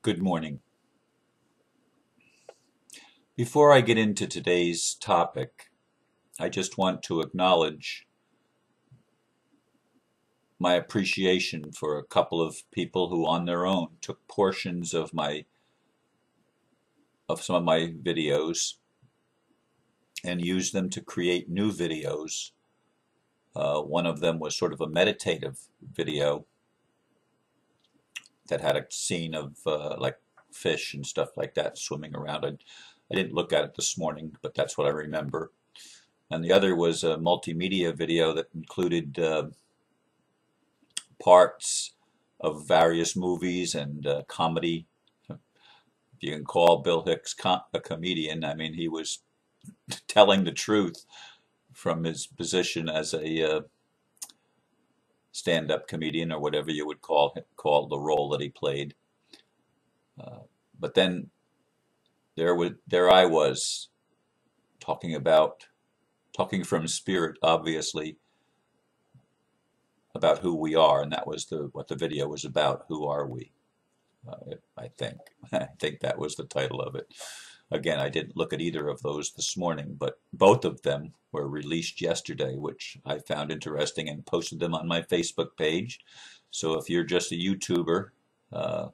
Good morning. Before I get into today's topic, I just want to acknowledge my appreciation for a couple of people who on their own took portions of some of my videos and used them to create new videos. One of them was sort of a meditative video that had a scene of like fish and stuff like that swimming around. I didn't look at it this morning, but that's what I remember. And the other was a multimedia video that included parts of various movies and comedy. If you can call Bill Hicks a comedian, I mean, he was telling the truth from his position as a stand-up comedian, or whatever you would call the role that he played. But then there I was talking from spirit, obviously, about who we are, and that was what the video was about. Who are we? I think that was the title of it. Again, I didn't look at either of those this morning, but both of them were released yesterday, which I found interesting and posted them on my Facebook page. So if you're just a YouTuber, I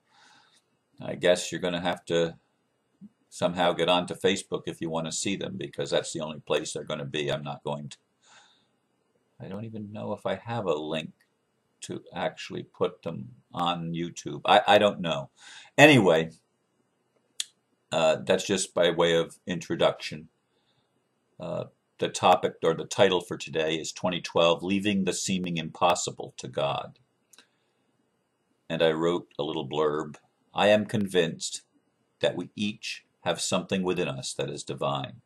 guess you're going to have to somehow get onto Facebook if you want to see them, because that's the only place they're going to be. I'm not going to. I don't even know if I have a link to actually put them on YouTube. I don't know. Anyway, that's just by way of introduction. The topic, or the title for today, is 2012, Leaving the Seeming Impossible to God. And I wrote a little blurb. I am convinced that we each have something within us that is divine.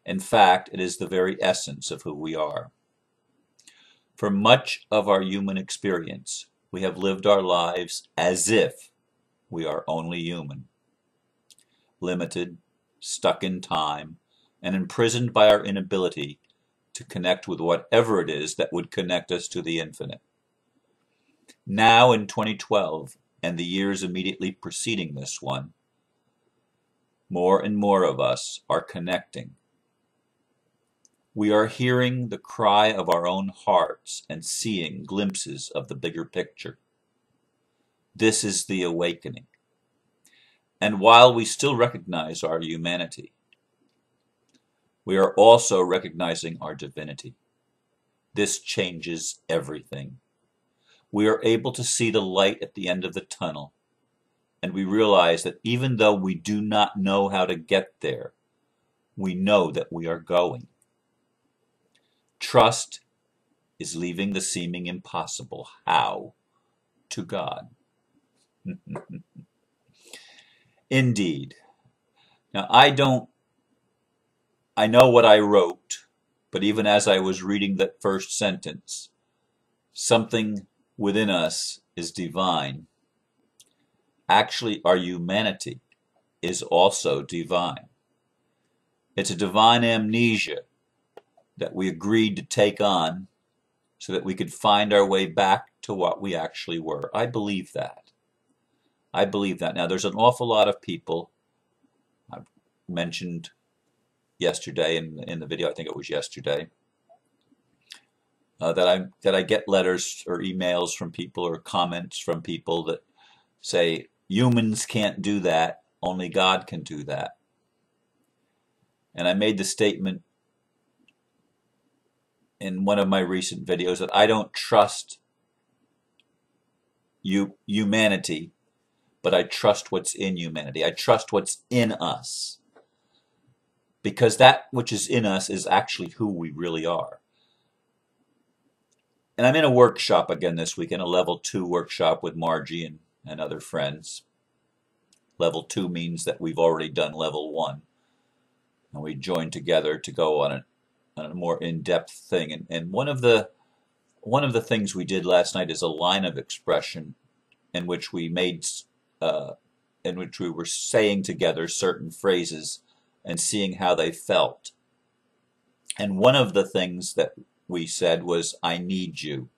In fact, it is the very essence of who we are. For much of our human experience, we have lived our lives as if we are only human. Limited, stuck in time, and imprisoned by our inability to connect with whatever it is that would connect us to the infinite. Now in 2012, and the years immediately preceding this one, more and more of us are connecting. We are hearing the cry of our own hearts and seeing glimpses of the bigger picture. This is the awakening. And while we still recognize our humanity, we are also recognizing our divinity. This changes everything. We are able to see the light at the end of the tunnel, and we realize that even though we do not know how to get there, we know that we are going. Trust is leaving the seeming impossible. How? To God. Indeed. Now, I know what I wrote, but even as I was reading that first sentence, something within us is divine. Actually, our humanity is also divine. It's a divine amnesia that we agreed to take on so that we could find our way back to what we actually were. I believe that. I believe that. Now, there's an awful lot of people, I've mentioned yesterday in the video, I think it was yesterday, that I get letters or emails from people or comments from people that say, humans can't do that, only God can do that. And I made the statement in one of my recent videos that I don't trust humanity, but I trust what's in humanity. I trust what's in us. Because that which is in us is actually who we really are. And I'm in a workshop again this weekend, a level 2 workshop with Margie and other friends. Level 2 means that we've already done level 1. And we joined together to go on a more in-depth thing. And one of the things we did last night is a line of expression in which we were saying together certain phrases and seeing how they felt. And one of the things that we said was, I need you.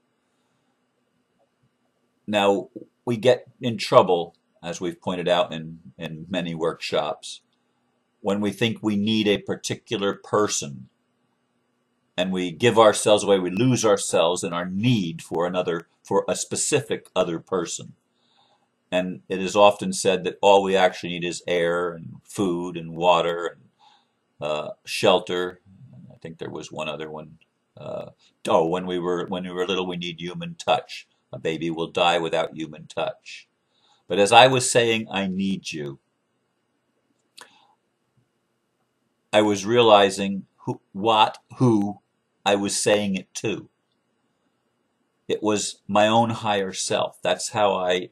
Now, we get in trouble as we've pointed out in many workshops, when we think we need a particular person and we give ourselves away, we lose ourselves in our need for a specific other person. And it is often said that all we actually need is air and food and water and shelter. I think there was one other one. When we were little, we need human touch. A baby will die without human touch. But as I was saying, I need you, I was realizing who I was saying it to. It was my own higher self. That's how I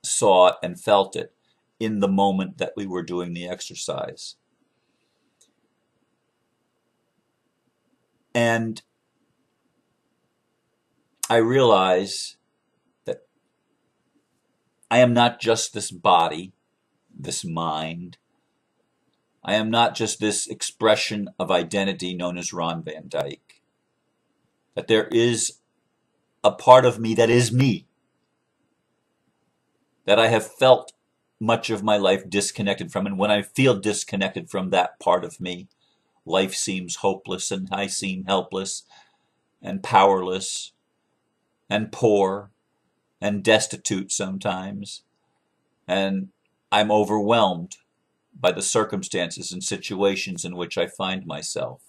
saw it and felt it in the moment that we were doing the exercise. And I realize that I am not just this body, this mind. I am not just this expression of identity known as Ron Van Dyke. That there is a part of me that is me. That I have felt much of my life disconnected from. And when I feel disconnected from that part of me, life seems hopeless and I seem helpless and powerless and poor and destitute sometimes. And I'm overwhelmed by the circumstances and situations in which I find myself.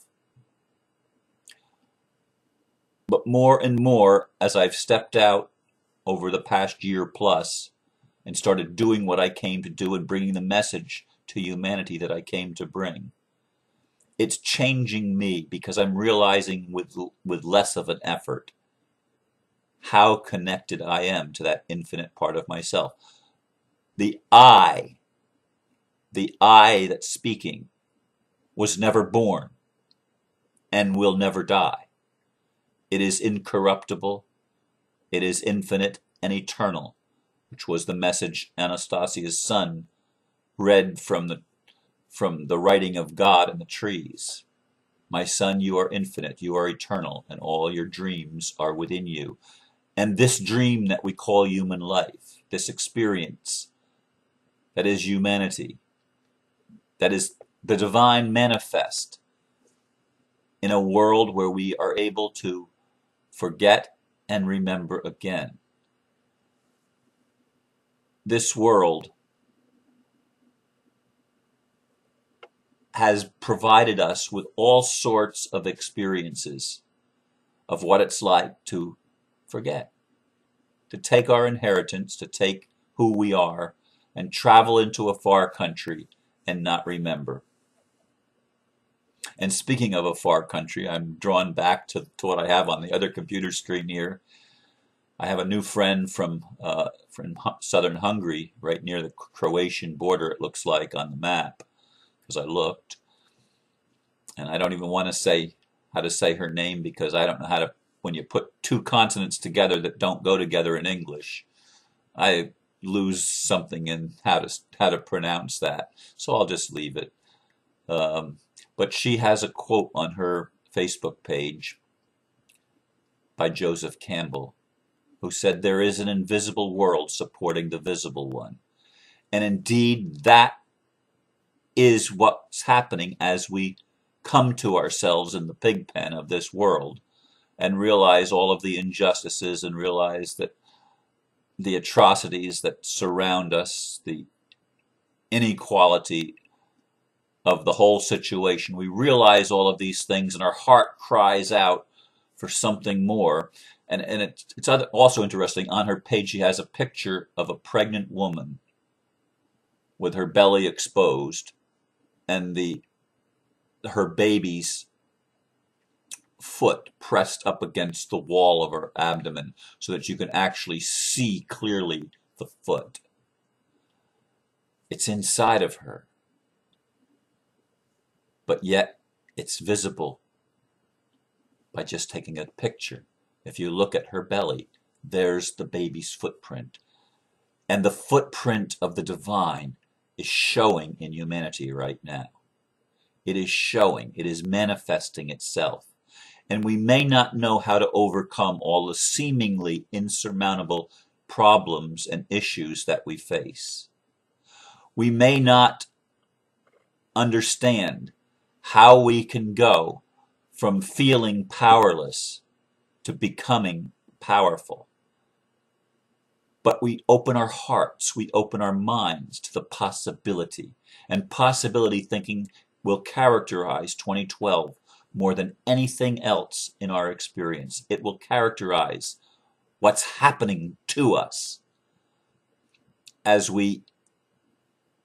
But more and more, as I've stepped out over the past year plus and started doing what I came to do and bringing the message to humanity that I came to bring, it's changing me because I'm realizing with less of an effort how connected I am to that infinite part of myself. The I that's speaking was never born and will never die. It is incorruptible, it is infinite and eternal, which was the message Anastasia's son read from the writing of God in the trees. My son, you are infinite, you are eternal, and all your dreams are within you. And this dream that we call human life, this experience that is humanity, that is the divine manifest in a world where we are able to forget and remember again. This world has provided us with all sorts of experiences of what it's like to forget, to take our inheritance, to take who we are and travel into a far country and not remember. And speaking of a far country, I'm drawn back to what I have on the other computer screen here. I have a new friend from southern Hungary, right near the Croatian border, it looks like on the map, because I looked. And I don't even want to say how to say her name because I don't know how to, when you put two consonants together that don't go together in English, I lose something in how to pronounce that. So I'll just leave it. But she has a quote on her Facebook page by Joseph Campbell, who said, "There is an invisible world supporting the visible one." And indeed, that is what's happening as we come to ourselves in the pig pen of this world and realize all of the injustices and realize that the atrocities that surround us, the inequality of the whole situation. We realize all of these things and our heart cries out for something more. And it's also interesting, on her page she has a picture of a pregnant woman with her belly exposed and her baby's foot pressed up against the wall of her abdomen so that you can actually see clearly the foot. It's inside of her, but yet it's visible by just taking a picture. If you look at her belly, there's the baby's footprint. And the footprint of the divine is showing in humanity right now. It is showing, it is manifesting itself. And we may not know how to overcome all the seemingly insurmountable problems and issues that we face. We may not understand how we can go from feeling powerless to becoming powerful. But we open our hearts, we open our minds to the possibility. And possibility thinking will characterize 2012 more than anything else in our experience. It will characterize what's happening to us as we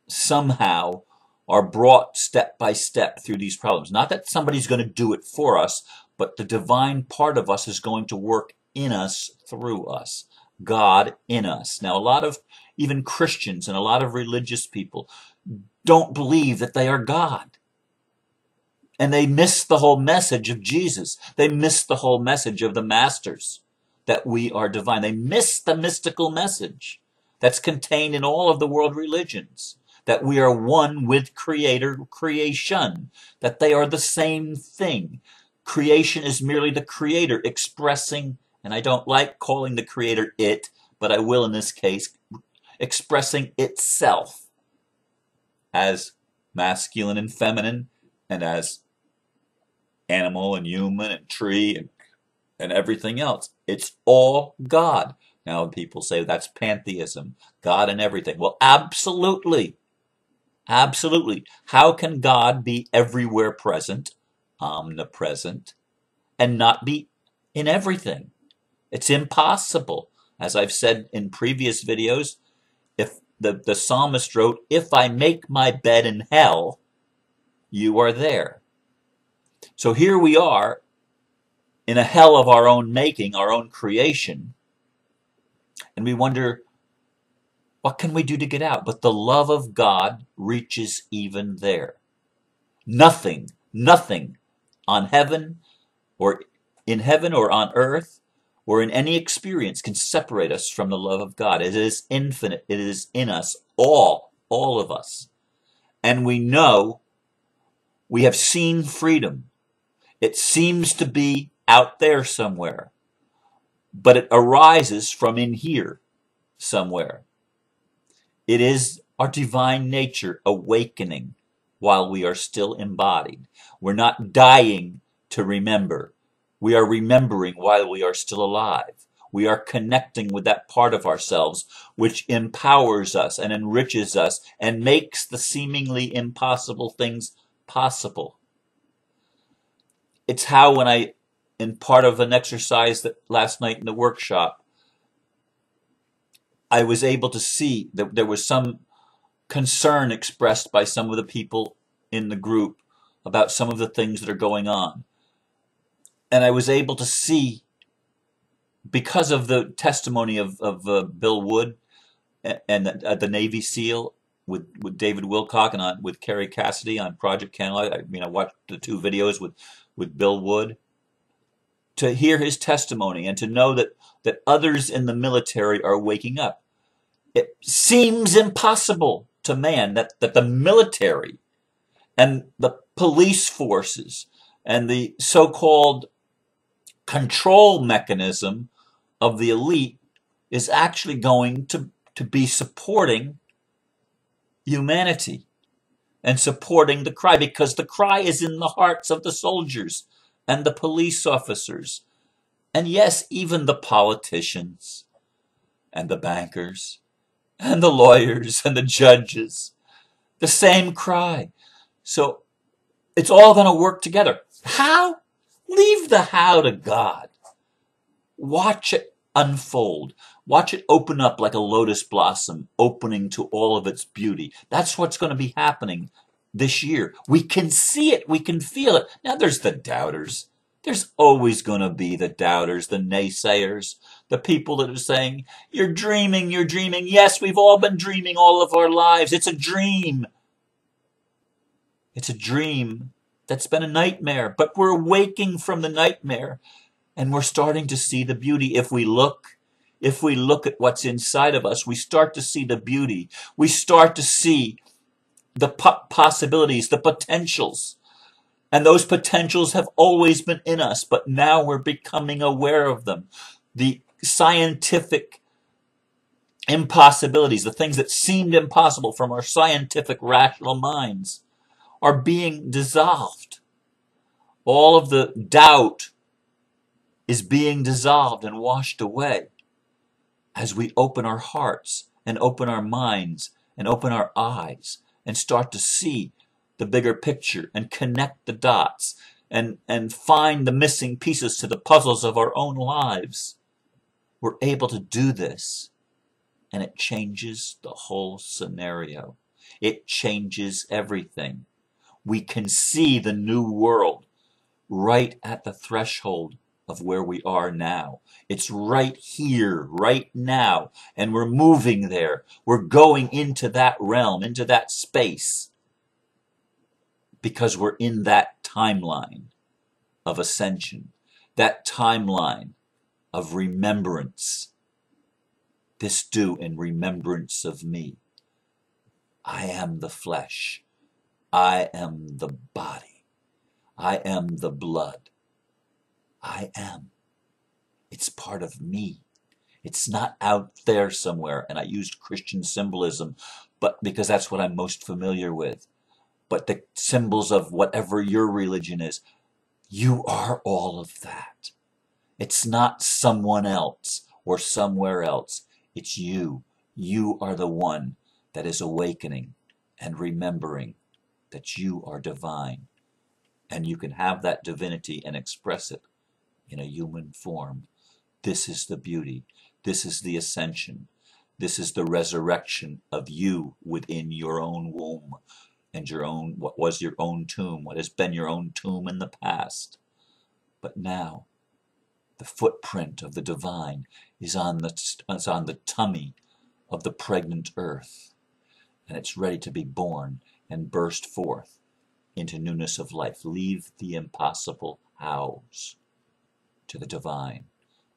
somehow are brought step by step through these problems. Not that somebody's going to do it for us, but the divine part of us is going to work in us, through us. God in us. Now, a lot of even Christians and a lot of religious people don't believe that they are God. And they miss the whole message of Jesus. They miss the whole message of the masters, that we are divine. They miss the mystical message that's contained in all of the world religions, that we are one with Creator, creation, that they are the same thing. Creation is merely the Creator expressing, and I don't like calling the Creator it, but I will in this case, expressing itself as masculine and feminine, and as animal and human and tree and everything else. It's all God. Now people say that's pantheism, God and everything. Well, absolutely. Absolutely. How can God be everywhere present, omnipresent, and not be in everything? It's impossible. As I've said in previous videos, if the psalmist wrote, "If I make my bed in hell, you are there." So here we are in a hell of our own making, our own creation, and we wonder, what can we do to get out? But the love of God reaches even there. Nothing on heaven or in heaven or on earth or in any experience can separate us from the love of God. It is infinite. It is in us, all of us. And we know we have seen freedom. It seems to be out there somewhere, but it arises from in here somewhere. It is our divine nature awakening while we are still embodied. We're not dying to remember. We are remembering while we are still alive. We are connecting with that part of ourselves which empowers us and enriches us and makes the seemingly impossible things possible. It's how when in part of an exercise that last night in the workshop, I was able to see that there was some concern expressed by some of the people in the group about some of the things that are going on. And I was able to see, because of the testimony of Bill Wood and the Navy SEAL with David Wilcock and with Kerry Cassidy on Project Candlelight. I watched the two videos with Bill Wood. To hear his testimony and to know that others in the military are waking up. It seems impossible to man that the military and the police forces and the so-called control mechanism of the elite is actually going to be supporting humanity and supporting the cry, because the cry is in the hearts of the soldiers and the police officers, and yes, even the politicians and the bankers and the lawyers and the judges. The same cry. So it's all going to work together. How? Leave the how to God. Watch it unfold. Watch it open up like a lotus blossom, opening to all of its beauty. That's what's going to be happening this year. We can see it. We can feel it. Now there's the doubters. There's always going to be the doubters, the naysayers, the people that are saying, you're dreaming, you're dreaming. Yes, we've all been dreaming all of our lives. It's a dream. It's a dream that's been a nightmare, but we're waking from the nightmare and we're starting to see the beauty. If we look at what's inside of us, we start to see the beauty. We start to see the possibilities, the potentials. And those potentials have always been in us, but now we're becoming aware of them. The scientific impossibilities, the things that seemed impossible from our scientific, rational minds, are being dissolved. All of the doubt is being dissolved and washed away as we open our hearts and open our minds and open our eyes and start to see the bigger picture and connect the dots and find the missing pieces to the puzzles of our own lives. We're able to do this, and it changes the whole scenario. It changes everything. We can see the new world right at the threshold of where we are now. It's right here, right now, and we're moving there. We're going into that realm, into that space, because we're in that timeline of ascension, that timeline of remembrance. This do in remembrance of me. I am the flesh. I am the body. I am the blood. I am. It's part of me. It's not out there somewhere. And I used Christian symbolism, but because that's what I'm most familiar with. But the symbols of whatever your religion is, you are all of that. It's not someone else or somewhere else. It's you. You are the one that is awakening and remembering that you are divine. And you can have that divinity and express it in a human form. This is the beauty. This is the ascension. This is the resurrection of you within your own womb and your own, what was your own tomb, what has been your own tomb in the past. But now, the footprint of the divine is on the tummy of the pregnant earth, and it's ready to be born and burst forth into newness of life. Leave the impossible house to the divine,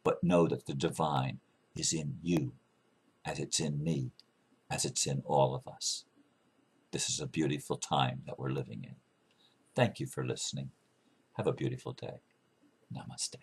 but know that the divine is in you, as it's in me, as it's in all of us. This is a beautiful time that we're living in. Thank you for listening. Have a beautiful day. Namaste.